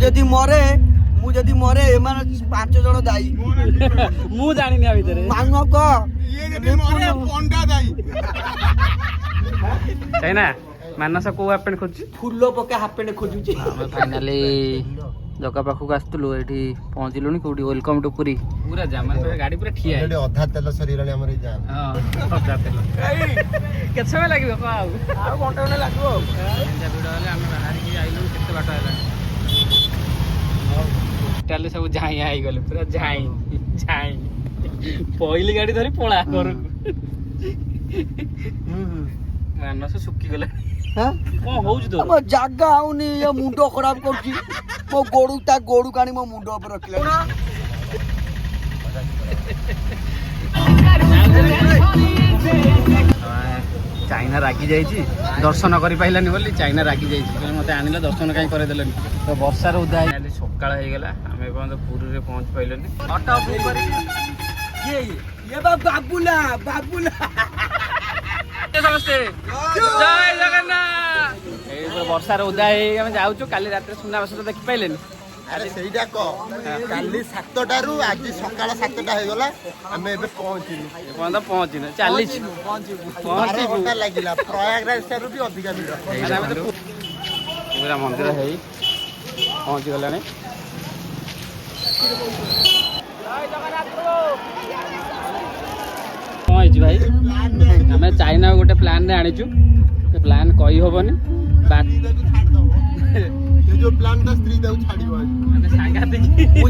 ମୁଁ ଯଦି ମରେ ଏମାନେ 5 ଜଣ ଦାୟୀ। ମୁଁ ଜାଣିନି ଆ ଭିତରେ ମାନକ ଚାଇନା ମାନସ କୋଉ ହାଫ ପ୍ୟାଣ୍ଟ ଖୋଜୁଛି? ଫୁଲ ପକା ହାଫ ପ୍ୟାଣ୍ଟ ଖୋଜୁଛି। ଆମେ ଫାଇନାଲି ଜଗା ପାଖକୁ ଆସିଥିଲୁ, ଏଠି ପହଞ୍ଚିଲୁଣି। କୋଉଠି ୱେଲକମ୍ ଟୁ ପୁରୀ। ପୁରା ଜାମ, ଗାଡି ପୁରା ଠିଆ ହେଇଛି। ଅଧା ତେଲ ସରିଗଲାଣି ଆମର ଏଇ ଜାମ। ହଁ ଅଧା ତେଲ। କେତେ ସମୟ ଲାଗିବ କହ? ଆଉ ଘଣ୍ଟା ଖଣ୍ଡେ ଲାଗିବ ଆଉ। ଏମିତିଆ ଭିଡ଼ ହେଲେ ଆମେ ବାହାରିକି ଆଇଲୁଣି କେତେ ବାଟ ହେଲାଣି। ଟୋଟାଲି ସବୁ ଝାଇଁ ହେଇଗଲେ, ପୁରା ଝାଇଁ ପହିଲି ଗାଡି ଧରି ପଳା ଘରକୁ। ମାନସ ଶୁଖିଗଲା। କଣ ହଉଛି ତୋର? ମୋ ଜାଗା ହଉନି, ମୁଣ୍ଡ ଖରାପ କରୁଛି। ମୋ ତା ଗୋଡୁ କାଣି ମୋ ମୁଣ୍ଡ ଉପରେ ରଖିଲା। ଚାଇନା ରାଗି ଯାଇଛି, ଦର୍ଶନ କରିପାରିଲାନି ବୋଲି। ଚାଇନା ରାଗି ଯାଇଛି, ମତେ ଆଣିଲ ଦର୍ଶନ କାହିଁ କରେଇଦେଲନି। ତ ବର୍ଷାରେ ଓଦା ହେଇ ସକାଳ ହେଇଗଲା, ଆମେ ଏପର୍ଯ୍ୟନ୍ତ ପୁରୀରେ ପହଞ୍ଚି ପାରିଲୁନି। ଅଟୋ ବୁକ୍ କରିକି ବାବୁଲା ସମସ୍ତେ ଜୟ ଜଗନ୍ନାଥ। ଏଇ ବର୍ଷାରେ ଓଦା ହେଇ ଆମେ ଯାଉଛୁ। କାଲି ରାତିରେ ସୁନାବେଶ ତ ଦେଖିପାରିଲେନି। ଆରେ ସେଇଟା କହ, କାଲି 7ଟାରୁ ଆଜି ସକାଳ 7ଟା ହେଇଗଲା, ଆମେ ଏବେ ପହଞ୍ଚିଲୁ। ଏପର୍ଯ୍ୟନ୍ତ ପହଞ୍ଚିନୁ, ଚାଲିଛି। ଘଣ୍ଟା ଲାଗିଲା। ପ୍ରୟାଗରାଜ ଠାରୁ ବି ଅଧିକା ଭିଡ଼। ପୁରା ମନ୍ଦିର ହେଇ ପହଞ୍ଚିଗଲାଣି। କଣ ହେଇଛି ଭାଇ? ଆମେ ଚାଇନା ଗୋଟେ ପ୍ଲାନରେ ଆଣିଛୁ। ସେ ପ୍ଲାନ୍ କହିହବନି। ମୁଁ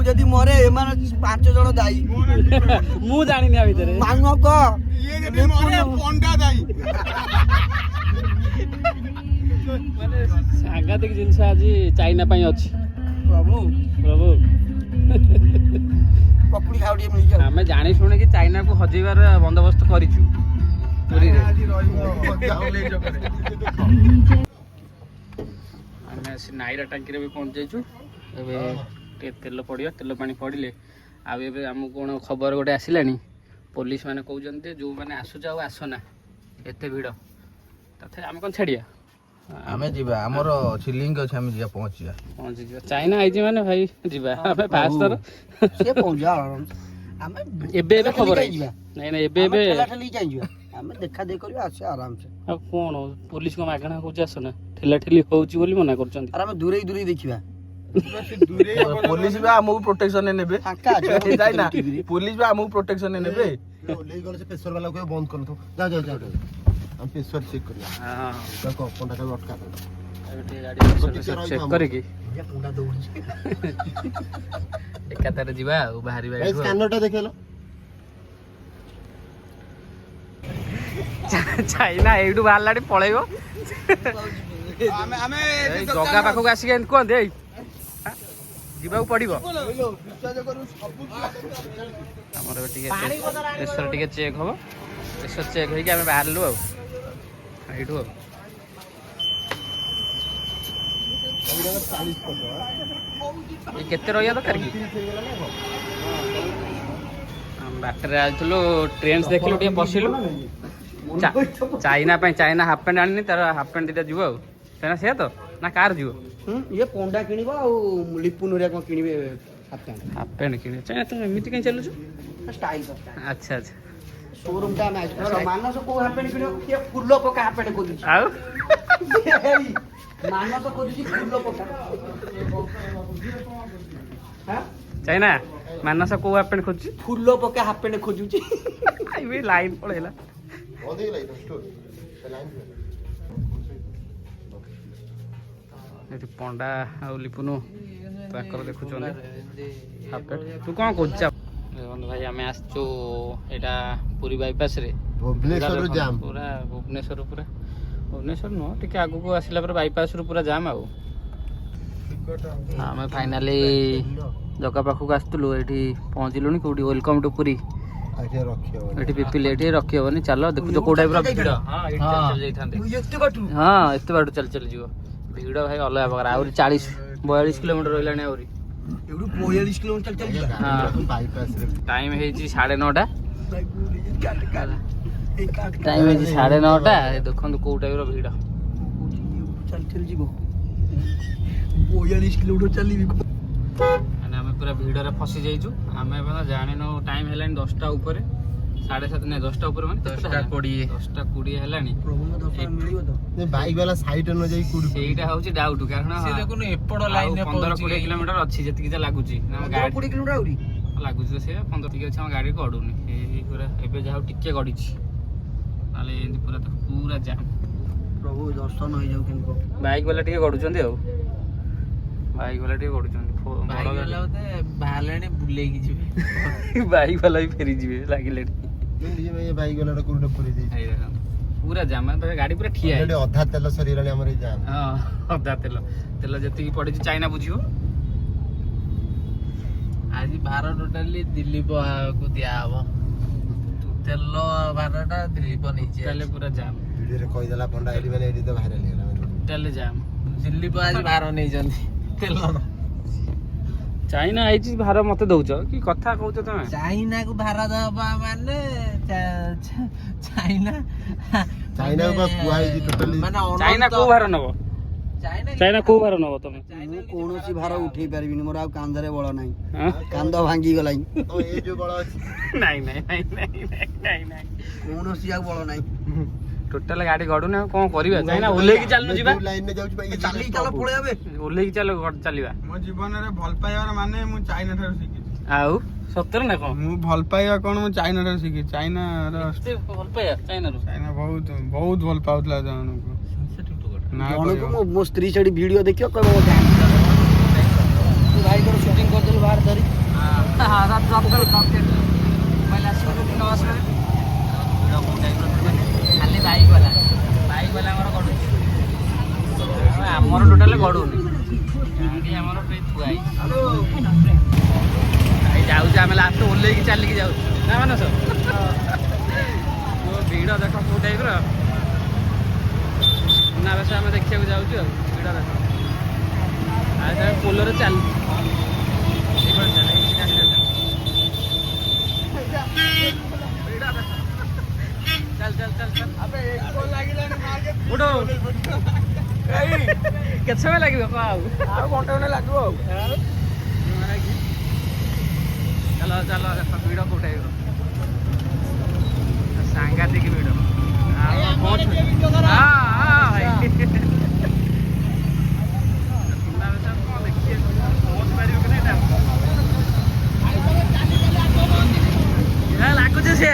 ଯଦି ମରେ ଏମାନେ 5 ଜଣ ଦାୟୀ। ମୁଁ ଜାଣିନି ଆ ଭିତରେ ମାନକ ସାଂଘାତିକ ଜିନିଷ ଆଜି ଚାଇନା ପାଇଁ ଅଛି। ପ୍ରଭୁ ପକୁଡି ଖାଉ ଟିକେ ମିଳିଯାଉ। ଆମେ ଜାଣି ଶୁଣିକି ଚାଇନାକୁ ହଜେଇବାର ବନ୍ଦୋବସ୍ତ କରିଛୁ ପୁରୀରେ। ଆମେ ଆସି ନାଇରା ଟାଙ୍କିରେ ବି ପହଞ୍ଚି ଯାଇଛୁ। ଏବେ ଟିକେ ତେଲ ପଡ଼ିବ, ତେଲ ପାଣି ପଡ଼ିଲେ। ଆଉ ଏବେ ଆମକୁ କ'ଣ ଖବର ଗୋଟେ ଆସିଲାଣି, ପୋଲିସ ମାନେ କହୁଛନ୍ତି ଯେଉଁମାନେ ଆସୁଛ ଆଉ ଆସନା, ଏତେ ଭିଡ଼। ତଥାପି ଆମେ କ'ଣ ଛାଡ଼ିବା? ଆମେ ଯିବା, ଆମର ଅଛି ଲିଙ୍କ ଅଛି, ଆମେ ଯିବା ପହଞ୍ଚିଯିବା। ଚାଇନା ଆଇଛି ମାନେ ଭାଇ ଯିବା। ଆମେ ଫାଷ୍ଟ ଥର ସେ ପହଞ୍ଚିବା ଆମେ ଏବେ ଖବର ଯିବା। ନାଇଁ ଏବେ ଆମେ ଦେଖା ଦେଖି କରିବା, ଆସିବା ଆରାମସେ। ଆଉ କ'ଣ ପୋଲିସ କ'ଣ ମାଗଣା କହୁଛି ଆସନା? ଠେଲା ଠେଲି ହଉଛି ବୋଲି ମନା କରୁଛନ୍ତି। ଆରେ ଆମେ ଦୂରେଇ ଦେଖିବା। ପୋଲିସ ବି ଆମକୁ ପ୍ରୋଟେକ୍ସନ ନେବେ। ପୋଲିସ ବି ଆମକୁ ପ୍ରୋଟେକ୍ସନ ନେବେ। ପ୍ରେସର ବାଲା ବନ୍ଦ କରୁଥିବ। ଆମେ ପ୍ରେସର ଚେକ୍ କରିବା। ଚେକ୍ କରିକି ଏକାଥରେ ଯିବା ଆଉ ବାହାରିବା। ସ୍କାନରଟା ଦେଖେଇଲ। ଚାଇନା ଏଇଠୁ ବାହାରିଲାଣି ପଳେଇବ। ଜଗା ପାଖକୁ ଆସିକି ଏମିତି କୁହନ୍ତି, ଏଇ ଯିବାକୁ ପଡିବ। ଆମର ଟିକେ ପ୍ରେସର ଟିକେ ଚେକ୍ ହବ। ପ୍ରେସର ଚେକ୍ ହେଇକି ଆମେ ବାହାରିଲୁ ଆଉ ଏଇଠୁ ଆଉ। କେତେ ରହିବା ଦରକାର କି? ବାଟରେ ଆସିଥିଲୁ, ଟ୍ରେନ୍ସ ଦେଖିଲୁ, ଟିକେ ବସିଲୁ। ଚାଇନା ପାଇଁ ଚାଇନା ହାଫ ପ୍ୟାଣ୍ଟ ଆଣିନି, ତାର ହାଫ ପ୍ୟାଣ୍ଟ ଦିଟା ଯିବ ଆଉ। ଚାଇନା ସେୟା ତ ନା କାର୍ ଯିବ? ଇଏ ପଣ୍ଡା କିଣିବ ଆଉ ଲିପୁନ ହେରିକା କ'ଣ କିଣିବେ ହାଫ ପ୍ୟାଣ୍ଟ କିଣିବେ। ଚାଇନା ତ ଏମିତି କାହିଁ ଚାଲୁଛୁ? ଷ୍ଟାଇଲ। ଆଚ୍ଛା ଆଚ୍ଛା। ଶୋରୁମଟା ଆମେ ମାନସ କୋଉ ହାଫ ପ୍ୟାଣ୍ଟ କିଣିବ? କିଏ ଫୁଲ ପକା ହାଫ ପ୍ୟାଣ୍ଟ ଖୋଜୁଛି। ଆଉ ମାନସ ଖୋଜୁଛି ଫୁଲ ପକା। ଚାଇନା ମାନସ କୋଉ ହାଫ ପ୍ୟାଣ୍ଟ ଖୋଜୁଛି? ଫୁଲ ପକା ହାଫ ପ୍ୟାଣ୍ଟ ଖୋଜୁଛି। ଲାଇନ ପଳେଇଲା। ଏଠି ପଣ୍ଡା ଆଉ ଲିପୁନୁ ତାଙ୍କର ଦେଖୁଛନ୍ତି ହାଫ ପ୍ୟାଣ୍ଟ। ତୁ କ'ଣ କହୁଛୁ? ଭାଇ ଆମେ ଆସିଛୁ ଏଇଟା ପୁରୀ ବାଇପାସରେ। ଭୁବନେଶ୍ୱର ଜାମ୍ ପୁରା। ଭୁବନେଶ୍ୱର ନୁହଁ, ଟିକେ ଆଗକୁ ଆସିଲା ପରେ ବାଇପାସରୁ ପୁରା ଜାମ୍ ଆଉ। ଆମେ ଫାଇନାଲି ଜଗା ପାଖକୁ ଆସିଥିଲୁ, ଏଠି ପହଞ୍ଚିଲୁଣି। କୋଉଠି ୱେଲକମ୍ ଟୁ ପୁରୀ। ଏଠି ପିପିଲି, ଏଠି ରଖି ହବନି। ଚାଲ ଦେଖୁଛ କୋଉ ଟାଇପର ଭିଡ଼। ହଁ ଯାଇଥାନ୍ତେ। ହଁ ଏତେ ବାଟ ଚାଲି ଯିବ। ଭିଡ଼ ଭାଇ ଅଲଗା ପ୍ରକାର। ଆହୁରି 40-42 କିଲୋମିଟର ରହିଲାଣି ଆହୁରି। 42 କିଲୋମିଟର ଚାଲି। ଟାଇମ୍ ହେଇଛି 9:30। ଟାଇମ୍ ହେଇଛି 9:30। ଦେଖନ୍ତୁ କୋଉ ଟାଇପର ଭିଡ଼। ଚାଲି ଯିବ। 42 किलोमीटर चलिबी ମାନେ ଆମେ ପୁରା ଭିଡ଼ରେ ଫସି ଯାଇଛୁ। ଆମେ ଏବେ ଜାଣିନୁ ଟାଇମ୍ ହେଲାଣି 10ଟା ଉପରେ 7:30 ନାଇଁ 10ଟା ଉପରେ ମାନେ 10:20 ହେଲାଣି। ବାଇକ୍ ବାଲା ସାଇଡ୍ ନ ଯାଇ କୋଉଠି ସେଇଟା ହଉଛି ଡାଉଟ୍ କାରଣ ଏପଟ ଲାଇନ୍ 15-20 କିଲୋମିଟର ଅଛି ଯେତିକି ଯା ଲାଗୁଛି ଆମ ଗାଡି 20 କିଲୋମିटर ଆହୁରି ଲାଗୁଛି ତ ସେଇଆ 15 ଟିକେ ଅଛି ଆମ ଗାଡି ଗଡୁନି ଏଇ ପୁରା ଏବେ ଯାହା ଟିକେ ଗଡିଛି ତାହେଲେ ଏମିତି ପୁରା ତ ପୁରା ଜାମ୍। प्रभु दर्शन हो जाऊ केनको ବାଇକ୍ ବାଲା ଟିକେ ଗଡୁଛନ୍ତି ଆଉ ବାଇକ୍ ବାଲା ଟିକେ ଗଡୁଛନ୍ତି ବାଇକ୍ ବାଲା ବୋଧେ ବାହାରିଲାଣି ବୁଲେଇକି ଯିବେ। ବାଇକ୍ ବାଲା ବି ଫେରି ଯିବେ ଲାଗିଲେଣି ବାଇକ୍ ବାଲା କୋଉଠି ପୁରେଇ ଦେଇଛି ଏଇ ଦେଖନ୍ତୁ ପୁରା ଜାମ୍ ମାନେ ଗାଡି ପୁରା ଠିଆ ଅଲରେଡି ଅଧା ତେଲ ସରିଗଲାଣି ଆମର ଏଇ ଜାମ୍। ହଁ ଅଧା ତେଲ ଯେତିକି ପଡିଛି ଚାଇନା ବୁଝିବ। ଆଜି ଭାର ଟୋଟାଲି ଦିଲ୍ଲୀପ କୁ ଦିଆହବ। ତେଲ ଭାରଟା ଦିଲ୍ଲୀପ ନେଇଛି ତାହେଲେ ପୁରା ଜାମ୍ ଭିଡିଓରେ କହିଦେଲା ପଣ୍ଡା ଏଠି ମାନେ ଏଠି ତ ଭାଇରାଲ ହେଇଗଲା ତାହେଲେ ଜାମ୍। ଦିଲ୍ଲୀପ ଆଜି ଭାର ନେଇଛନ୍ତି ତେଲ। ଚାଇନା ହେଇଛି ଭାର ମତେ ଦଉଛ କି କଥା କହୁଛ ତମେ? ଚାଇନା କୁ ଭାର ଦବା ମାନେ ଚାଇନା ଚାଇନା କୁ କୁହା ହେଇଛି ଟୋଟାଲି ମାନେ ଚାଇନା କୋଉ ଭାର ନବ? ଚାଇନା କୋଉ ଭାର ନବ ତମେ? ମୁଁ କୌଣସି ଭାର ଉଠେଇ ପାରିବିନି ମୋର ଆଉ କାନ୍ଧରେ ବଳ ନାହିଁ ହଁ? କାନ୍ଧ ଭାଙ୍ଗି ଗଲାଣି ତ ଏଇ ଯୋଉ ବଳ ଅଛି ନାଇଁ କୌଣସି ଆଉ ବଳ ନାହିଁ ଟୋଟାଲ ଗାଡି ଗଡୁନି ଆଉ କଣ କରିବା? ଚାଇନା ଓହ୍ଲେଇକି ଚାଲୁନ ଯିବା ଲାଇନରେ ଯାଉଛି ବାଇକ୍ ଚାଲିକି ଚାଲ ପଳେଇବେ ଓହ୍ଲେଇକି ଚାଲିବା। ମୋ ଜୀବନରେ ଭଲ ପାଇବାର ମାନେ ମୁଁ ଚାଇନା ଠାରୁ ଶିଖିଛି। ଆଉ ସତରେ ନା କଣ? ମୁଁ ଭଲ ପାଇବା କଣ ମୁଁ ଚାଇନା ଠାରୁ ଶିଖିଛି। ଚାଇନାର ଏତେ ଭଲ ପାଇବା ଚାଇନାରୁ? ଚାଇନା ବହୁତ ବହୁତ ଭଲ ପାଉଥିଲା ଜଣକୁ। ନା ଜଣକୁ କହିବ। ମୋ ସ୍ତ୍ରୀ ସେଠି ଭିଡିଓ ଦେଖିବ କହିବ ତୁ ଭାଇ ତୋର ସୁଟିଂ କରିଦେଲୁ ବାହାର ଧରି ଖାଲି ବାଇକ୍ ବାଲା ଆମର ଗଡୁଛି ଆମର ଟୋଟାଲ ଗଡୁନି ଗାଡି ଆମର ଥୁଆ ହେଇଛି ଯାଉଛି ଆମେ ଲାଷ୍ଟ ଓହ୍ଲେଇକି ଚାଲିକି ଯାଉଛୁ ନା ମାନସ ଭିଡ଼ ଦେଖ କୋଉ ଟାଇପ୍ର ସୁନାବେଶ ଆମେ ଦେଖିବାକୁ ଯାଉଛୁ ଆଉ ଭିଡ଼ ଦେଖ ଆଉ ତାର ପୋଲରେ ଚାଲୁ କେତେ ସମୟ ଲାଗିବ କହ ଆଉ ଘଣ୍ଟେ ଖଣ୍ଡେ ଲାଗିବ ଆଉ ଚାଲ ଦେଖ ଭିଡ଼ କୋଉ ଟାଇପ୍ର ସାଂଘାତିକ ଭିଡ଼ ଲାଗୁଛି ସେ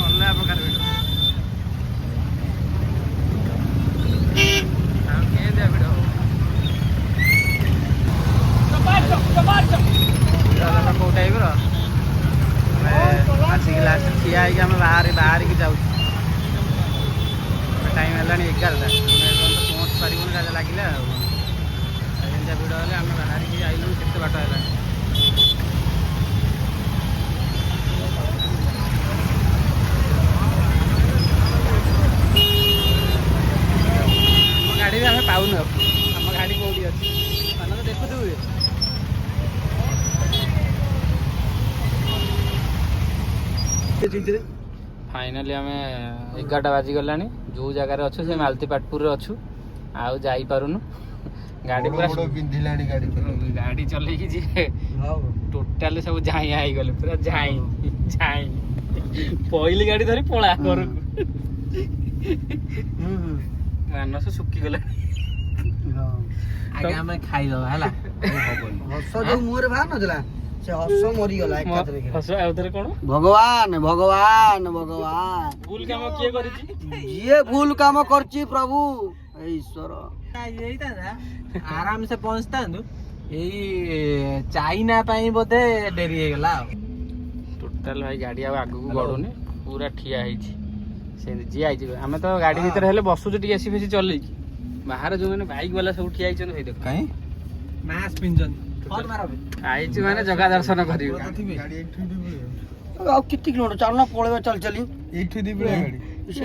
ଅଲଗା ପ୍ରକାର ଭିଡ଼ ଆଉ କେମିତିଆ ଭିଡ଼ କୋଉ ଟାଇପ୍ର ଆସିକି ଲାଷ୍ଟ ଠିଆ ହେଇକି ଆମେ ବାହାରିକି ଯାଉଛୁ ଟାଇମ୍ ହେଲାଣି 11ଟା ପହଞ୍ଚି ପାରିବୁନି ଗାଡ଼ି ଲାଗିଲା ଆଉ ଏମିତିଆ ଭିଡ଼ ହେଲେ ଆମେ ବାହାରିକି ଯାଇଲୁ କେତେ ବାଟ ହେଲାଣି ଗାଡ଼ି ବି ଆମେ ପାଉନୁ ଆଉ ଆମ ଗାଡ଼ି କୋଉଠି ଅଛି ମାନେ ତ ଦେଖୁଥିବୁ फाइनाली आम 11टा बाजिगलानी जो जगार अच्छे से मालतीपाटपुर अच्छु आउ जापरुनु गाड़ी पूरा गाड़ी चल टोटाल सब झाई आई गले पूरा झाई झाई पहली गाड़ी धरी पला घर मानस सुखी गला आगे हमें खाई दो हैला हस जो मुहरे बाहर नथला से हस मरी गला एकाथरे हस आउथरे कोन भगवान भगवान भगवान भूल काम किए करिछि ये भूल काम करछि प्रभु हे ईश्वर यही था आराम से पहुंचता यही चाइना पाई बोधे डेरी हे गला टोटल भाई गाड़ी आगु को गडुनी पूरा ठिया ହେଇछि से जी आइछि हमें तो गाड़ी भीतर हेले बसु टी एसी फेसी चलै बाहर जो मैंने बाइक वाला सब ठिया आइछन हे देख काई मास्क पिंजन फोन मारो आइछि माने जगह दर्शन करियो आ कितने किलोमीटर चलना पड़ेगा चल चली एठु दी बळे गाड़ी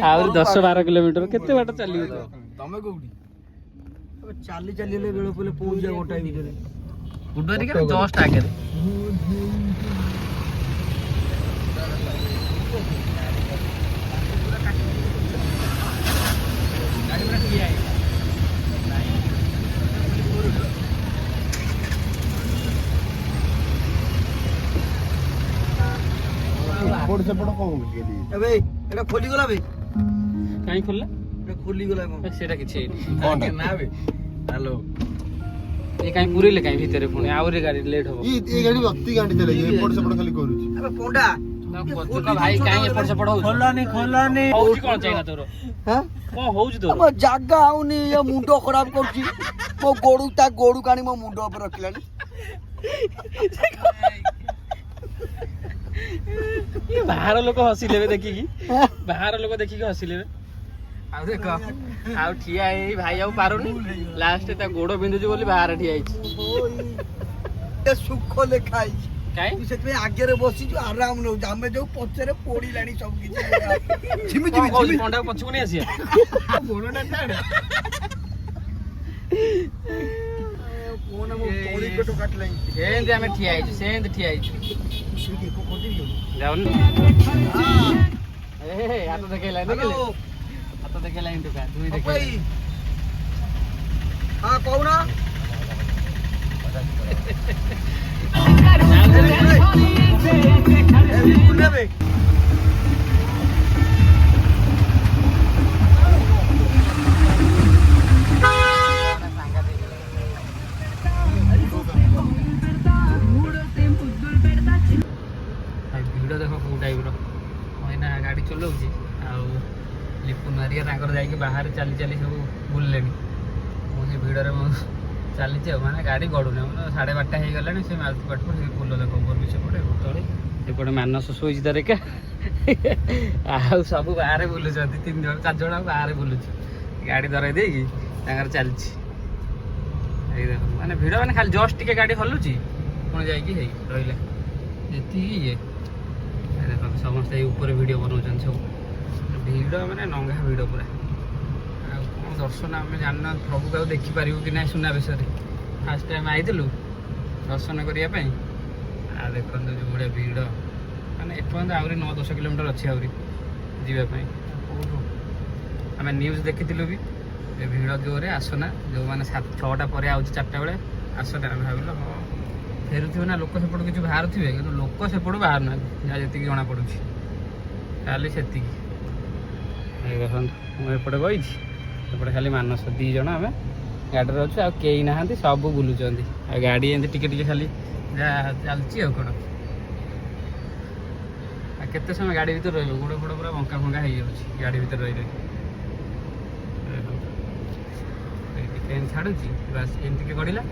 और 10-12 किलोमीटर केते बाट चलियो तमे कोउडी चाली चाली ले बेलो पहले पहुंच जा गोटा भीतर गुडरी के जस्ट आगे ଏପଟ ସେପଟ କଣ ଗେଲି ଏବେ ଏଟା ଖୋଲିଗଲା ବେ କାହିଁ ଖୋଲିଲା ଏଟା ଖୋଲିଗଲା କଣ ସେଇଟା କିଛି ହେଇନି ନା ବେ ହ୍ୟାଲୋ ଏ କାହିଁ ପୁରେଇଲେ କାହିଁ ଭିତରେ ପୁଣି ଆହୁରି ଗାଡି ଲେଟ୍ ହବ ଏଇ ଗାଡି ଅତି ଗାଣ୍ଡି ଦେଲେ ଏପଟ ସେପଟ ଖାଲି କରୁଛି ଏବେ ପଣ୍ଡା ଭାଇ କାହିଁ ଏପଟ ସେପଟ ହଉଛି ଖୋଲନି ହଉଛି କଣ ଚାଇନା ତୋର ହାଁ କଣ ହଉଛି ତୋର ଆମ ଜାଗା ହଉନି ଇଏ ମୁଣ୍ଡ ଖରାପ କରୁଛି ମୋ ଗୋଡୁ ତା ଗୋଡୁ କାଣି ମୋ ମୁଣ୍ଡ ଉପରେ ରଖିଲାଣି ଇଏ ବାହାର ଲୋକ ହସିଲେ ଦେଖିକି ବାହାର ଲୋକ ଦେଖିକି ହସିଲେ ଆଉ ଦେଖ ଆଉ ଠିଆ ହେଇ ଭାଇ ଆଉ ପାରୁନି ଲାଷ୍ଟ ତା ଗୋଡ ବିନ୍ଧୁଛି ବୋଲି ବାହାରେ ଠିଆ ହେଇଛି ଏ ସୁଖ ଲେଖା ହେଇଛି କାଇଁ ତୁ ସେଥିପାଇଁ ଆଗରେ ବସିଛୁ ଆରାମ ନଉଛୁ ଆମେ ଯୋଉ ପଛରେ ପୋଡିଲାଣି ସବୁ କିଛି ଝିମି କଣ ଝିମି କହୁଛି ଝିମି ପଣ୍ଡା ପଛକୁ ନେଇ ଆସିବା ଗୋଡଟା ଛାଡେ କଣ ମୋ ତଳି ପେଟ କାଟିଲାଣି ସେମିତି ଆମେ ଠିଆ ହେଇଛୁ ସେମିତି ଠିଆ ହେଇଛୁ ଯାଉନି ହାତ ଦେଖେଇଲା ଦେଖିଲେ ହାତ ଦେଖେଇଲା ଟୁକା ଦୁଇ ଦେଖେଇଲା ହଁ କହୁନ ନେବେ ଭିଡ଼ ଦେଖ କେଉଁ ଟାଇପ୍ର ମୁଁ ଏଇନା ଗାଡ଼ି ଚଲାଉଛି ଆଉ ଲିପୁନ ହେରିକା ତାଙ୍କର ଯାଇକି ବାହାରେ ଚାଲି ଚାଲି ସବୁ ବୁଲିଲେଣି ମୁଁ ସେ ଭିଡ଼ରେ ମୁଁ ଚାଲିଛି ଆଉ ମାନେ ଗାଡ଼ି ଗଡ଼ୁନି ଆମର 12:30 ହେଇଗଲାଣି ସେ ମାରୁତି ପାଠ ସେ ପୋଲ ଦେଖ ଉପର ବି ସେପଟେ ତଳେ ସେପଟେ ମାନସ ଶୋଇଛି ତାର ଏକା ଆଉ ସବୁ ବାହାରେ ବୁଲୁଛନ୍ତି 3 ଜଣ 4 ଜଣ ବାହାରେ ବୁଲୁଛି ଗାଡ଼ି ଧରାଇ ଦେଇକି ତାଙ୍କର ଚାଲିଛି ଏଇ ଦେଖ ମାନେ ଭିଡ଼ ମାନେ ଖାଲି ଜଷ୍ଟ ଟିକେ ଗାଡ଼ି ହଲୁଛି ପୁଣି ଯାଇକି ହେଇ ରହିଲା ଯେତିକି ଇଏ ଦେଖନ୍ତୁ ସମସ୍ତେ ଏଇ ଉପରେ ଭିଡ଼ିଓ ବନାଉଛନ୍ତି ସବୁ ଭିଡ଼ ମାନେ ନଙ୍ଗା ଭିଡ଼ ପୁରା ଆଉ କ'ଣ ଦର୍ଶନ ଆମେ ଜାଣିନ ପ୍ରଭୁକୁ ଆଉ ଦେଖିପାରିବୁ କି ନାହିଁ ସୁନାବେଶରେ ଫାର୍ଷ୍ଟ ଟାଇମ୍ ଆଇଥିଲୁ ଦର୍ଶନ କରିବା ପାଇଁ ଆଉ ଦେଖନ୍ତୁ ଯେଉଁ ଭଳିଆ ଭିଡ଼ ମାନେ ଏପର୍ଯ୍ୟନ୍ତ ଆହୁରି 9-10 କିଲୋମିଟର ଅଛି ଆହୁରି ଯିବା ପାଇଁ କେଉଁଠୁ ଆମେ ନ୍ୟୁଜ୍ ଦେଖିଥିଲୁ ବି ଏ ଭିଡ଼ ଜୋରରେ ଆସନା ଯେଉଁମାନେ 6ଟା ପରେ ଆଉଛି 4ଟା ବେଳେ ଆସନା ଆମେ ଭାବିଲୁ ହଁ ଫେରୁଥିବେ ନା ଲୋକ ସେପଟୁ କିଛି ବାହାରୁଥିବେ କିନ୍ତୁ ଲୋକ ସେପଟୁ ବାହାରୁନାହାନ୍ତି ଯାହା ଯେତିକି ଜଣାପଡ଼ୁଛି ଖାଲି ସେତିକି ଏଇ ଦେଖନ୍ତୁ ମୁଁ ଏପଟେ ବଇଛି ସେପଟେ ଖାଲି ମାନସ 2 ଜଣ ଆମେ ଗାଡ଼ିରେ ଅଛୁ ଆଉ କେହି ନାହାନ୍ତି ସବୁ ବୁଲୁଛନ୍ତି ଆଉ ଗାଡ଼ି ଏମିତି ଟିକେ ଟିକେ ଖାଲି ଯାହା ଚାଲିଛି ଆଉ କ'ଣ ଆଉ କେତେ ସମୟ ଗାଡ଼ି ଭିତରେ ରହିବ ଗୋଡ଼ ଫୋଡ଼ ପୁରା ବଙ୍କା ଫଙ୍କା ହେଇଯାଉଛି ଗାଡ଼ି ଭିତରେ ରହି ରହି ଟିକେ ଏମିତି ଛାଡ଼ୁଛି ବାସ୍ ଏମିତି ଟିକେ ଗଡ଼ିଲା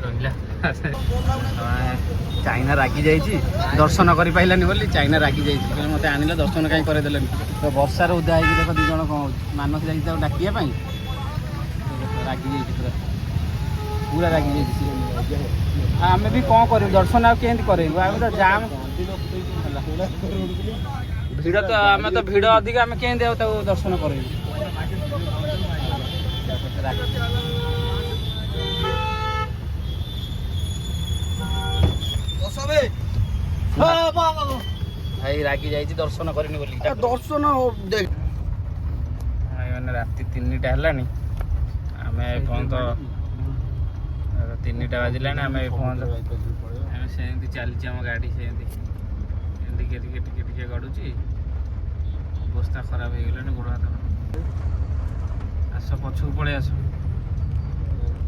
ରହିଲା ଚାଇନା ରାଗି ଯାଇଛି ଦର୍ଶନ କରିପାରିଲାନି ବୋଲି ଚାଇନା ରାଗି ଯାଇଛି ମୋତେ ଆଣିଲ ଦର୍ଶନ କାହିଁ କରେଇଦେଲେନି ତ ବର୍ଷାରେ ଓଦା ହେଇକି ଦେଖ 2 ଜଣ କ'ଣ ହେଉଛି ମାନସ ଯାଇଛି ତାକୁ ଡାକିବା ପାଇଁ ରାଗି ଯାଇଛି ପୁରା ରାଗି ଯାଇଛି ସିଏ ଆମେ ବି କ'ଣ କରିବୁ ଦର୍ଶନ ଆଉ କେମିତି କରେଇବୁ ଆମେ ତ ଜାମ୍ ହେଲା ଭିଡ଼ ତ ଆମେ ତ ଭିଡ଼ ଅଧିକ ଆମେ କେମିତି ଆଉ ତାକୁ ଦର୍ଶନ କରେଇବୁ ଭାଇ ରାଗି ଯାଇଛି ଦର୍ଶନ କରିନି ବୋଲି ଦର୍ଶନ ଦେଖ ମାନେ ରାତି 3ଟା ହେଲାଣି ଆମେ ଏପର୍ଯ୍ୟନ୍ତ 3ଟା ବାଜିଲାଣି ଆମେ ଏପର୍ଯ୍ୟନ୍ତ ଆମେ ସେମିତି ଚାଲିଛି ଆମ ଗାଡ଼ି ସେମିତି ଟିକେ ଟିକେ ଟିକେ ଟିକେ ଗଡ଼ୁଛି ଅବସ୍ଥା ଖରାପ ହେଇଗଲାଣି ଗୋଡ଼ ହାତ ଆସ ପଛକୁ ପଳେଇ ଆସ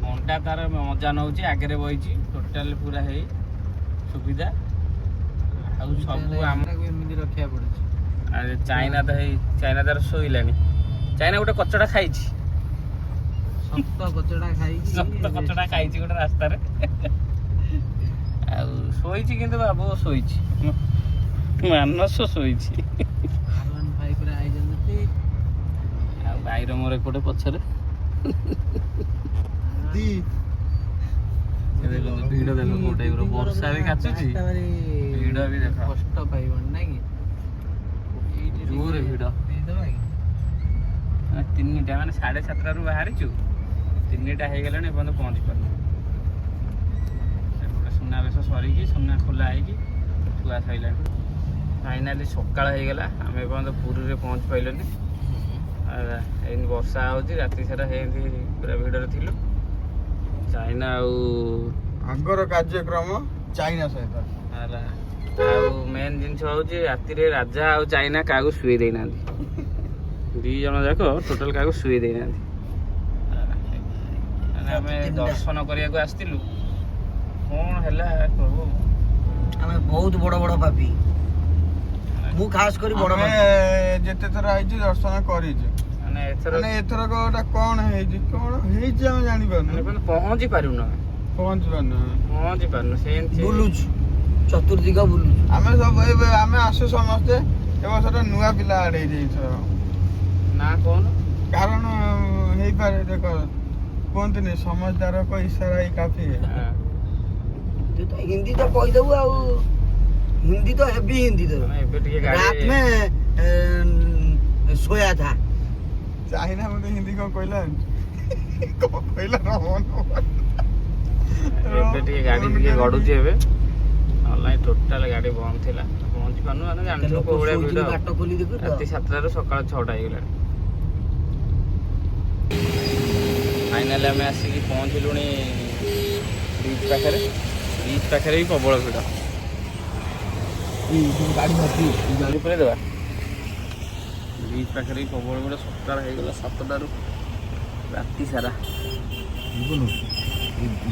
ଘଣ୍ଟା ତାର ମଜା ନେଉଛି ଆଗରେ ବଇଛି ଟୋଟାଲ ପୁରା ହେଇ ସୁବିଧା ଆଉ ସବୁ ଆମକୁ ଏମିତି ରଖିବାକୁ ପଡୁଛି ଆରେ ଚାଇନା ତ ହେଇ ଚାଇନା ତାର ଶୋଇଲାଣି ଚାଇନା ଗୋଟେ କଚଡ଼ା ଖାଇଛି ଶକ୍ତ କଚଡ଼ା ଖାଇଛି ଶକ୍ତ କଚଡ଼ା ଖାଇଛି ଗୋଟେ ରାସ୍ତାରେ ଆଉ ଶୋଇଛି କିନ୍ତୁ ବାବୁ ଶୋଇଛି ମାନସ ଶୋଇଛି ଭାଇ ପୁରା ଆଇଛନ୍ତି ଆଉ ଭାଇର ମୋର ଏପଟେ ପଛରେ ଦେଖନ୍ତୁ ଭିଡ଼ ଦେଖ କୋଉ ଟାଇପର ବର୍ଷା ବି କାଚୁଛି ଭିଡ଼ ବି ଦେଖ କଷ୍ଟ ପାଇବନି ନାଇଁ କି ଜୋରେ ଭିଡ଼ 3ଟା ମାନେ 7:30ରୁ ବାହାରିଛୁ 3ଟା ହେଇଗଲାଣି ଏପର୍ଯ୍ୟନ୍ତ ପହଞ୍ଚି ପାରୁନି ସେପଟେ ସୁନାବେଶ ସରିକି ସୁନା ଖୋଲା ହେଇକି ଛୁଆ ସରିଲାଣି ଫାଇନାଲି ସକାଳ ହେଇଗଲା ଆମେ ଏପର୍ଯ୍ୟନ୍ତ ପୁରୀରେ ପହଞ୍ଚି ପାରିଲୁନି ଏମିତି ବର୍ଷା ହେଉଛି ରାତି ସାରା ଏମିତି ପୁରା ଭିଡ଼ରେ ଥିଲୁ। ଚାଇନା ଆଉ ଆଗର କାର୍ଯ୍ୟକ୍ରମ ଚାଇନା ସହିତ ହେଲା। ଆଉ ମେନ୍ ଜିନିଷ ହେଉଛି ରାତିରେ ରାଜା ଆଉ ଚାଇନା କାହାକୁ ଶୁଏଇ ଦେଇନାହାନ୍ତି। 2 ଜଣ ଯାକ ଟୋଟାଲ କାହାକୁ ଶୁଏଇ ଦେଇନାହାନ୍ତି। ମାନେ ଆମେ ଦର୍ଶନ କରିବାକୁ ଆସିଥିଲୁ, କ'ଣ ହେଲା ପ୍ରଭୁ। ଆମେ ବହୁତ ବଡ଼ ବଡ଼ ପାପି। ମୁଁ ଖାସ କରି ବଡ଼ ଆମେ ପାପି। ଯେତେ ଥର ଆଇଛୁ ଦର୍ଶନ କରିଛୁ। ମାନେ ଏଥର ଏଥରକ ଗୋଟା କ'ଣ ହେଇଛି ଆମେ ଜାଣିପାରୁନୁ। ମାନେ ପହଞ୍ଚି ପାରୁନୁ, ପହଞ୍ଚି ପାରୁନୁ। ସେମିତି ବୁଲୁଛୁ ଚତୁର୍ଦିଗ ବୁଲୁଛୁ। ଆମେ ସବୁ ଏବେ ଆମେ ଆସୁ ସମସ୍ତେ ଏ ବର୍ଷଟା ନୂଆ ପିଲା ଆଡେ ହେଇଯାଇଛି। ନା କହୁନ କାରଣ ହେଇପାରେ ଦେଖ କୁହନ୍ତିନି ସମସ୍ତର କ ଇଶାରା ହି କାଫି है। तू तो हिंदी तो କହିଦେବୁ ଆଉ हिंदी तो हेवी हिंदी तो ଏବେ ଟିକେ रात ଗାଡ଼ି में सोया था। ଚାଇନା ମତେ ହିନ୍ଦୀ କ'ଣ କହିଲା ଏବେ ଟିକେ ଗାଡ଼ି ଟିକେ ଗଡୁଛି ଏବେ। ଅନଲାଇନ୍ ଟୋଟାଲ ଗାଡ଼ି ବନ୍ଦ ଥିଲା, ପହଞ୍ଚି ପାରୁନୁ। ମାନେ ଜାଣିଛୁ କୋଉ ଭଳିଆ ଭିଡ଼। ବାଟ ଖୋଲି ଦେଖୁ ରାତି 7ଟାରୁ ସକାଳ 6ଟା ହେଇଗଲାଣି। ଫାଇନାଲି ଆମେ ଆସିକି ପହଞ୍ଚିଲୁଣି ବିଚ୍ ପାଖରେ। ବିଚ୍ ପାଖରେ ବି ପ୍ରବଳ ଭିଡ଼। ଗାଡ଼ି ଧରି ଗାଡ଼ି ପୁରେଇ ଦେବା। ବିଚ୍ ପାଖରେ ବି ପ୍ରବଳ ଭିଡ଼। ସକାଳ ହେଇଗଲା 7ଟାରୁ ରାତି ସାରା।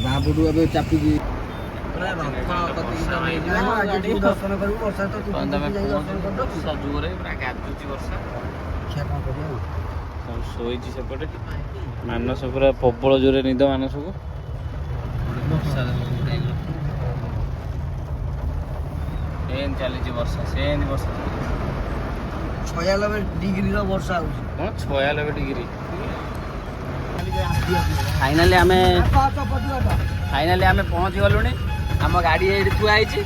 ବାବୁଠୁ ଏବେ ଚାପିକି ଦର୍ଶନ କରିବୁ। ବର୍ଷା ତ ବର୍ଷା ଜୋରେ ପୁରା ଗାଜୁଛି ବର୍ଷା। କ'ଣ କରିବା ସବୁ ଶୋଇଛି ସେପଟେ। ମାନସ ପୁରା ପ୍ରବଳ ଜୋରେ ନିଦ ମାନସକୁ। ବର୍ଷା ସେମିତି ଚାଲିଛି ବର୍ଷା, ସେମିତି ବର୍ଷା। 96 ଡିଗ୍ରୀର ବର୍ଷା ହେଉଛି। କ'ଣ 96 ଡିଗ୍ରୀ। ଫାଇନାଲି ଆମେ ପହଞ୍ଚି ଗଲୁଣି। ଆମ ଗାଡ଼ି ଏଇଠି ଥୁଆ ହେଇଛି।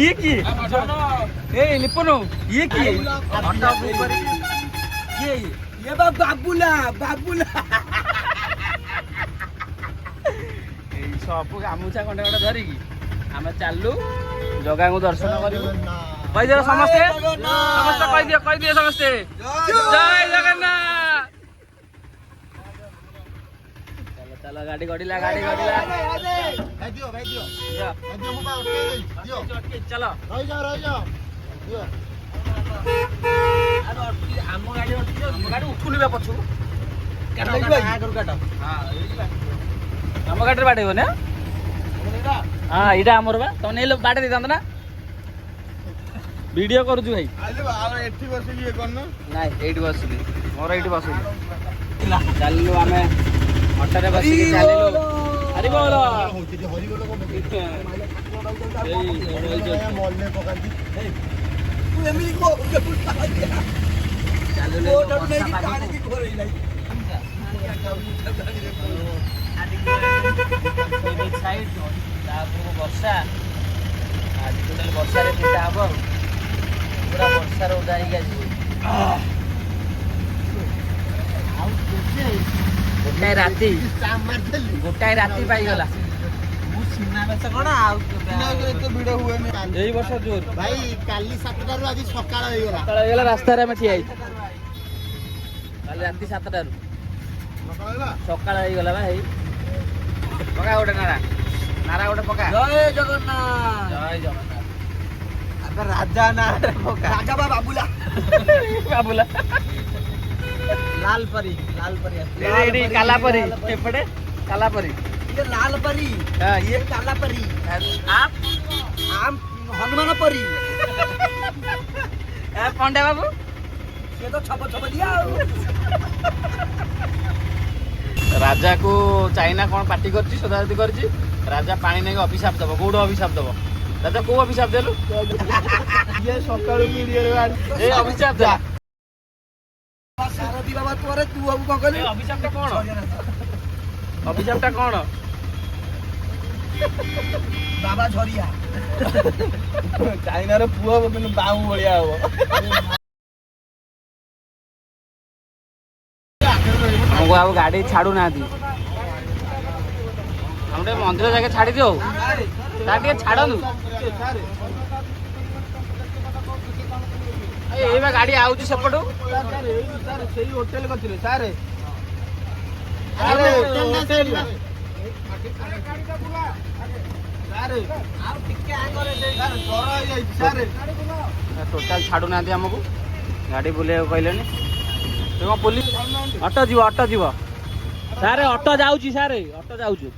ଇଏ କିଏ? ଲିପନ ଇଏ କିଏ? ଅଟୋ ବୁକ୍ କରିକି କିଏ ये बाबूला बाबूला ଏଇ ସବୁ ଗାମୁଛା ଖଣ୍ଡେ ଖଣ୍ଡେ ଧରିକି ଆମେ ଚାଲୁ ଜଗାଙ୍କୁ ଦର୍ଶନ କରିବୁ। କହିଦିଅ ସମସ୍ତେ, ସମସ୍ତେ କହିଦିଅ ସମସ୍ତେ ଜୟ ଜଗନ୍ନାଥ। ଚାଲ ଗାଡ଼ି ଗଡ଼ିଲା ଚାଲ। ଆମ ଗାଡ଼ି ଉଠୁନି ବା ପଛକୁ। ଆମ ଗାଡ଼ିରେ ବାଡ଼େଇବ ନା? ହଁ ଏଇଟା ଆମର ବା। ତମେ ନେଇଲେ ବାଡ଼େଇ ଦେଇଥାନ୍ତ ନା। ଭିଡ଼ିଓ କରୁଛୁ ଭାଇ। ଏଠି ବସିକି ଇଏ କରୁନ। ନାଇଁ ଏଇଠି ବସିଲି, ମୋର ଏଇଠି ବସିଲି। ଚାଲିଲୁ ଆମେ ଅଟୋରେ ବସିକି ଚାଲିଲୁ। ହରିବୋଲ ବର୍ଷା ଆଜି ଟୋଟାଲି ବର୍ଷାରେ ଚିନ୍ତା ହବ। ପୁରା ବର୍ଷାରେ ଓଦା ହେଇକି ଆସିବ। ଗୋଟାଏ ରାତି ପାଇଗଲା। ଏତେ ଭିଡ଼ ହୁଏନି ଏଇ ବର୍ଷ ଜୋର ଭାଇ କାଲି 7ଟାରୁ ଆଜି ସକାଳ ହେଇଗଲା। ସକାଳ ହେଇଗଲା, ରାସ୍ତାରେ ଆମେ ଠିଆ ହେଇଛୁ। କାଲି ରାତି 7ଟାରୁ ସକାଳ ହେଇଗଲା ବା। ହେଇ ପକା ଗୋଟେ ନାରା ଗୋଟେ ପକା। ଜୟ ଜଗନ୍ନାଥ। ଜୟ ଜଗନ୍ନାଥ। ରାଜା ନା ରାଜା ବାବୁଲା ବାବୁଲା ଲାଲ ପରି ଏଇଠି କାଲାପରି, ଏପଟେ କାଲାପରି। ये लाल परी, ये काला परी, आप आम हनुमान परी। पंडा बाबू ये तो छप दिया। राजा को चाइना कौन पार्टी करछि, सदारती करछि। राजा पानी नहीं अभिशाप दब। कोड अभिशाप दब? राजा को अभिशाप देलु? ये सकाळू वीडियो रे ए अभिशाप दे। सारथी बाबा तोरे तू अब को कहले अभिशाप टा कोन? अभिशाप टा कोन? बाबा झरिया ଚାଇନାର ପୁଅ ହବ କିନ୍ତୁ ବାଉ ଭଳିଆ ହବ। हमको अब गाड़ी छाड़ू ना दी। हम मंदिर जाके छाड़ी दियो। छाड़ू ଏଇ ବା ଗାଡି ଆଉଛି ସେପଟୁ। ସେଇ ହୋଟେଲ କରିଥିଲେ ସାର୍। ଟୋଟାଲ ଛାଡୁନାହାନ୍ତି ଆମକୁ, ଗାଡି ବୁଲେଇବାକୁ କହିଲେନି। କଣ ପୋଲିସ ଅଟୋ ଯିବ, ଅଟୋ ଯିବ ସାର୍, ଅଟୋ ଯାଉଛି ସାର୍, ଅଟୋ ଯାଉଛି।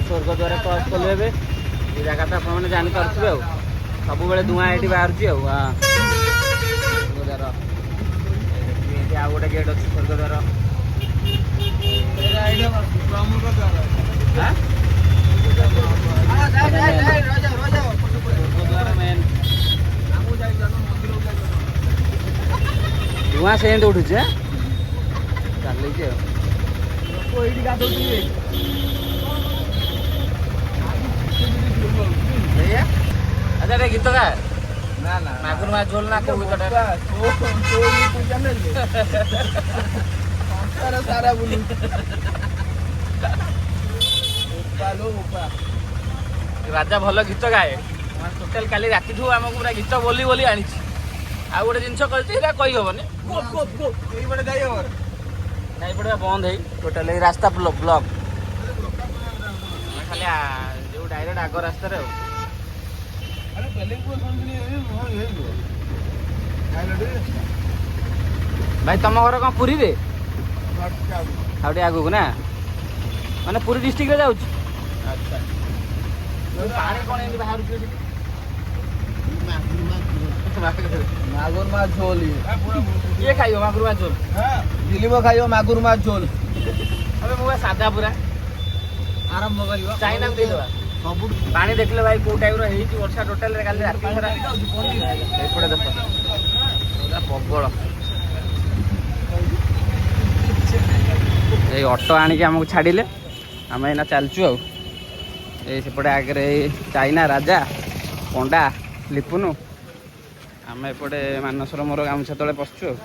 ସ୍ୱର୍ଗଦ୍ୱାର କ୍ରସ୍ କଲେ ଏବେ। ଏ ଜାଗା ତ ଆପଣମାନେ ଜାଣିପାରୁଥିବେ ଆଉ, ସବୁବେଳେ ଧୂଆଁ ଏଠି ବାହାରୁଛି ଆଉ। ସ୍ୱର୍ଗଦ୍ୱାର ଏଠି ଆଉ ଗୋଟେ ଗେଟ୍ ଅଛି ସ୍ୱର୍ଗଦ୍ୱାର। ସ୍ୱର୍ଗଦ୍ୱାର ମେନ୍ ଧୂଆଁ ସେମିତି ଉଠୁଛି। ଚାଲିଛି ଆଉ। ଆଚ୍ଛା ଟିକେ ଗୀତ ଗା। ନା ନା ମାଗୁର ମାଛ ଝୋଲ ନା କୋଉ ଗୀତଟା? ସାରା ବୁଲି ରାଜା ଭଲ ଗୀତ ଗାଏ। ଟୋଟାଲ କାଲି ରାତିଠୁ ଆମକୁ ପୁରା ଗୀତ ବୋଲି ବୋଲି ଆଣିଛି। ଆଉ ଗୋଟେ ଜିନିଷ କରିଛି ସେଇଟା କହିହବନି। ଏଇପଟେ ଯାଇ ହବ ଏଇପଟେ ବନ୍ଦ ହେଇ ଟୋଟାଲ ଏଇ ରାସ୍ତା ବ୍ଲକ୍ ଖାଲି ଯୋଉ ଡାଇରେକ୍ଟ ଆଗ ରାସ୍ତାରେ ଆଉ। ଭାଇ ତମ ଘର କଣ ପୁରୀରେ? ଆଉ ଟିକେ ଆଗକୁ ନା, ମାନେ ପୁରୀ ଡିଷ୍ଟ୍ରିକ୍ଟରେ ଯାଉଛି। ଆଚ୍ଛା ପାଣି କଣ ଏମିତି ବାହାରୁଛି ସେଠି? ମାଗୁର ମାଛ ଝୋଲ। କିଏ ଖାଇବ ମାଗୁର ମାଛ ଝୋଲ? ଦିଲ୍ଲୀପ ଖାଇବ ମାଗୁର ମାଛ ଝୋଲ। ଏବେ ମୁଁ ସାଧା ପୁରା ଆରମ୍ଭ କରିବ। ଚାଇନା ଦେଇଦେବା। ସବୁ ପାଣି ଦେଖିଲେ ଭାଇ କୋଉ ଟାଇପର ହେଇଛି ବର୍ଷା ଟୋଟାଲରେ କାଲି ରାତି ସାରା। ଏପଟେ ଦେଖ ପୁରା ପ୍ରବଳ। ଏଇ ଅଟୋ ଆଣିକି ଆମକୁ ଛାଡ଼ିଲେ, ଆମେ ଏଇନା ଚାଲିଛୁ ଆଉ। ଏଇ ସେପଟେ ଆଗରେ ଏଇ ଚାଇନା, ରାଜା, ପଣ୍ଡା, ଲିପୁନୁ, ଆମେ ଏପଟେ ମାନସର ମୋର ଗାମୁଛା ତଳେ ପଶଛୁ ଆଉ।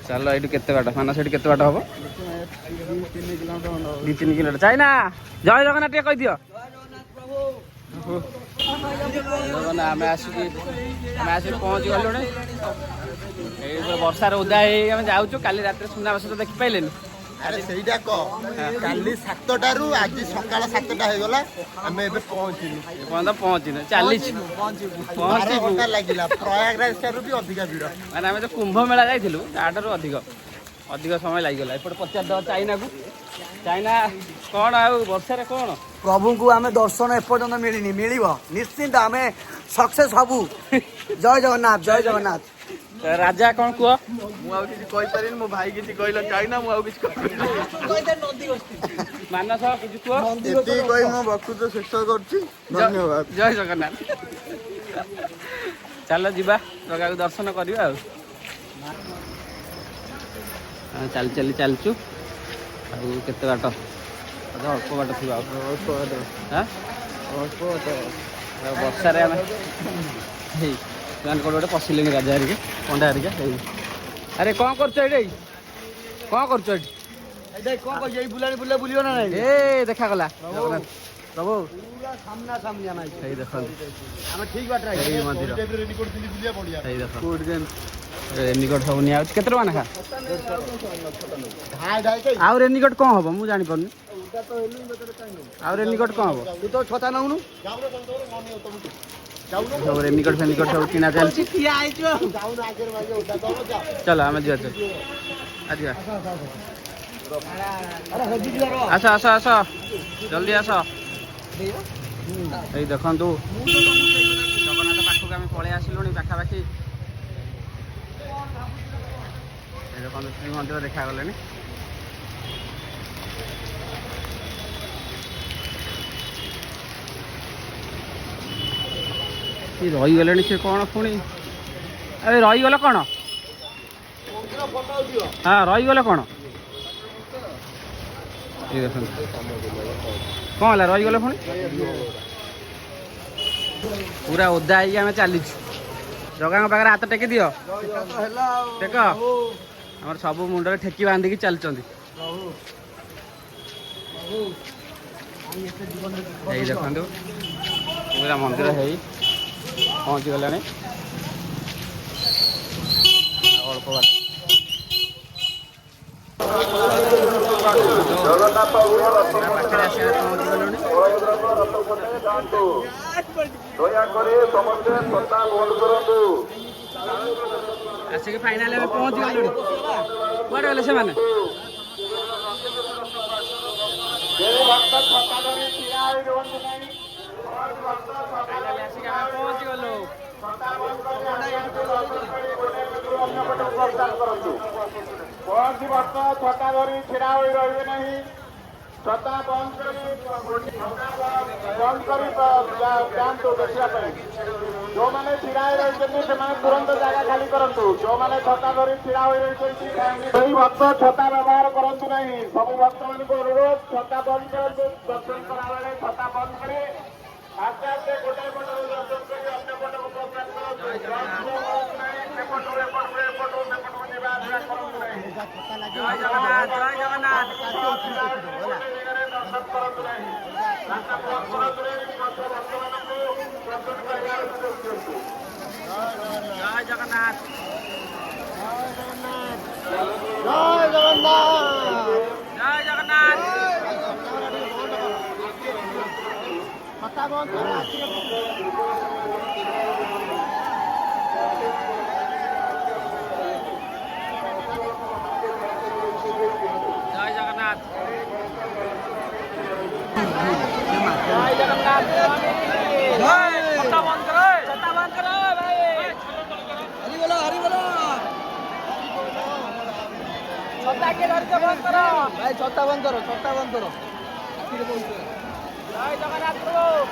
ଚାଲ ଏଇଠୁ କେତେ ବାଟ? ମାନସ ଏଠି କେତେ ବାଟ ହବ? 2-3 କିଲୋମିଟର। ଚାଇନା ଜୟ ଜଗନ୍ନାଥ ଟିକେ କହିଦିଅ। ଆମେ ଆସିକି ପହଞ୍ଚି ଗଲୁଣି। ଏଇ ବର୍ଷାରେ ଓଦା ହେଇ ଆମେ ଯାଉଛୁ। କାଲି ରାତିରେ ସୁନାବେଶ ତ ଦେଖିପାରିଲେନି। ଆରେ ସେଇଟା କହ, କାଲି 7ଟାରୁ ଆଜି ସକାଳ 7ଟା ହେଇଗଲା, ଆମେ ଏବେ ପହଞ୍ଚିଲୁ। ଏପର୍ଯ୍ୟନ୍ତ ପହଞ୍ଚିନୁ, ଚାଲିଛୁ। 12 ଘଣ୍ଟା ଲାଗିଲା। ପ୍ରୟାଗରାଜ ଠାରୁ ବି ଅଧିକା ଭିଡ଼। ମାନେ ଆମେ ଯୋଉ କୁମ୍ଭ ମେଳା ଯାଇଥିଲୁ ତାଠାରୁ ଅଧିକ ସମୟ ଲାଗିଗଲା। ଏପଟେ ପଚାରିଦେବା ଚାଇନାକୁ। ଚାଇନା କ'ଣ ଆଉ ବର୍ଷାରେ କ'ଣ? ପ୍ରଭୁଙ୍କୁ ଆମେ ଦର୍ଶନ ଏପର୍ଯ୍ୟନ୍ତ ମିଳିନି, ମିଳିବ ନିଶ୍ଚିନ୍ତ। ଆମେ ସକ୍ସେସ୍ ହବୁ। ଜୟ ଜଗନ୍ନାଥ, ଜୟ ଜଗନ୍ନାଥ। ରାଜା କ'ଣ କୁହ? ମୁଁ ଆଉ କିଛି କହିପାରିନି, ମୋ ଭାଇ କିଛି କହିଲା ଚାଇନା, ମୁଁ ଆଉ କିଛି କହିପାରିନି। ମାନସ କିଛି କୁହ। ଏତିକି କହି ମୋ ବକ୍ତୃତା ଶେଷ କରୁଛି। ଧନ୍ୟବାଦ। ଜୟ ଜଗନ୍ନାଥ। ଚାଲ ଯିବା ଜଗାକୁ ଦର୍ଶନ କରିବା ଆଉ। ଚାଲିଛୁ। ଆଉ କେତେ ବାଟ? ଅଳ୍ପ ବାଟ ଥିବ। ବର୍ଷାରେ ଆମେ ହେଇ ସେମାନେ କୋଉଠି ଗୋଟେ ପଶିଲେଣି, ରାଜା ହେରିକା, ପଣ୍ଡା ହେରିକା। ହେଇ ଆରେ କ'ଣ କରୁଛ ଏଇଠି? କ'ଣ କରୁଛ ଏଠି? କ'ଣ କହିଛି? ଏଇ ବୁଲିବ ନା ନାଇଁ? ଏ ଦେଖାଗଲା ଜଗନ୍ନାଥ ପ୍ରଭୁ ସାମ୍ନା ସାମ୍ନି ଆମେ ଏଇ ଦେଖନ୍ତୁ। ଆମେ ଠିକ ବାଟରେ ଏଇ ମନ୍ଦିର ଏଇ ଦେଖ। ରେନିକୋଟ ସବୁ ନିଆ ହଉଛି। କେତେ ଟଙ୍କା ଲେଖା? ଆଉ ରେନିକୋଟ କ'ଣ ହବ ମୁଁ ଜାଣିପାରୁନି। ଆଉ ରେନିକୋଟ କ'ଣ ହବ? ତୁ ତ ଛତା ନଉନୁ। ସବୁ ରେନିକୋଟ ଫେନିକୋଟ ସବୁ କିଣା ଚାଲିଛି। ଚାଲ ଆମେ ଯିବା। ଯିବା। ଆସ ଜଲ୍ଦି ଆସ। ଏଇ ଦେଖନ୍ତୁ ଜଗନ୍ନାଥ ପାଖକୁ ଆମେ ପଳେଇ ଆସିଲୁଣି ପାଖାପାଖି। ଏଇ ଦେଖନ୍ତୁ ଶ୍ରୀମନ୍ଦିର ଦେଖାଗଲେଣି। ରହିଗଲେଣି ସେ କ'ଣ ପୁଣି? ଆରେ ରହିଗଲେ କ'ଣ? ହଁ ରହିଗଲେ କ'ଣ? ଏଇ ଦେଖନ୍ତୁ କ'ଣ ହେଲା, ରହିଗଲେ ପୁଣି। ପୁରା ଓଦା ହେଇକି ଆମେ ଚାଲିଛୁ। ଜଗାଙ୍କ ପାଖରେ ହାତ ଟେକି ଦିଅ। ଟେକ। ଆମର ସବୁ ମୁଣ୍ଡରେ ଠେକି ବାନ୍ଧିକି ଚାଲିଛନ୍ତି। ଏଇ ଦେଖନ୍ତୁ ପୁରା ମନ୍ଦିର ହେଇ ପହଞ୍ଚିଗଲାଣି ଅଳ୍ପ ବାଟ। ପାଖରେ ଆସିବା ପହଞ୍ଚିଗଲୁଣି। ଆସିକି ଫାଇନାଲ ଏବେ ପହଞ୍ଚିଗଲୁଣି। କୁଆଡ଼େ ଗଲେ ସେମାନେ? ପହଞ୍ଚିଗଲୁ। କୌଣସି ଭକ୍ତ ଛତା ଧରି ଛିଡ଼ା ହୋଇ ରହିବେ ନାହିଁ। ଛତା ବନ୍ଦ କରି ଯାଆନ୍ତୁ ଦେଖିବା ପାଇଁ। ଯୋଉମାନେ ଛିଡ଼ା ହୋଇ ରହିଛନ୍ତି ସେମାନେ ତୁରନ୍ତ ଜାଗା ଖାଲି କରନ୍ତୁ। ଯୋଉମାନେ ଛତା ଧରି ଛିଡ଼ା ହୋଇ ରହିଛନ୍ତି ସେହି ଭକ୍ତ ଛତା ବ୍ୟବହାର କରନ୍ତୁ ନାହିଁ। ସବୁ ଭକ୍ତମାନଙ୍କୁ ଅନୁରୋଧ ଛତା ବନ୍ଦ କରନ୍ତୁ। ଦର୍ଶନ କଲାବେଳେ ଛତା ବନ୍ଦ କରି ଆସ୍ତେ ଆସ୍ତେ ଗୋଟାଏ ପଟରୁ ଦର୍ଶନ କରି ଅନ୍ୟ ପଟକୁ ପ୍ରସ୍ଥାନ କରନ୍ତୁ। ସେପଟରୁ ଏପଟକୁ ଏପଟରୁ ସେପଟକୁ ଯିବା ଆସିବା କରନ୍ତୁ ନାହିଁ। ଜୟ ଜଗନ୍ନାଥ, ଜୟ ଜଗନ୍ନାଥ। ଦର୍ଶନ କରନ୍ତୁ ନାହିଁ। ରାସ୍ତା ବନ୍ଦ କରନ୍ତୁ ନାହିଁ। ଭକ୍ତମାନଙ୍କୁ ଦର୍ଶନ କରିବାର ସୁଯୋଗ ଦିଅନ୍ତୁ। ଜୟ ଜଗନ୍ନାଥ। ଜୟ ଜଗନ୍ନାଥ। ଜୟ ଜଗନ୍ନାଥ। ଛତା ବନ୍ଦ କର। ଜୟ ଜଗନ୍ନାଥ। ଜୟ ଜଗନ୍ନାଥ। ଛତା ବନ୍ଦ କର, ଛତା ବନ୍ଦ କର ଭାଇ। ହରି ବୋଲ, ହରି ବୋଲ। ଛତା କିଏ ଧରିଛ ବନ୍ଦ କର ଭାଇ। ଛତା ବନ୍ଦ କର, ଛତା ବନ୍ଦ କର। ଜୟ ଜଗନ୍ନାଥ ପ୍ରଭୁ।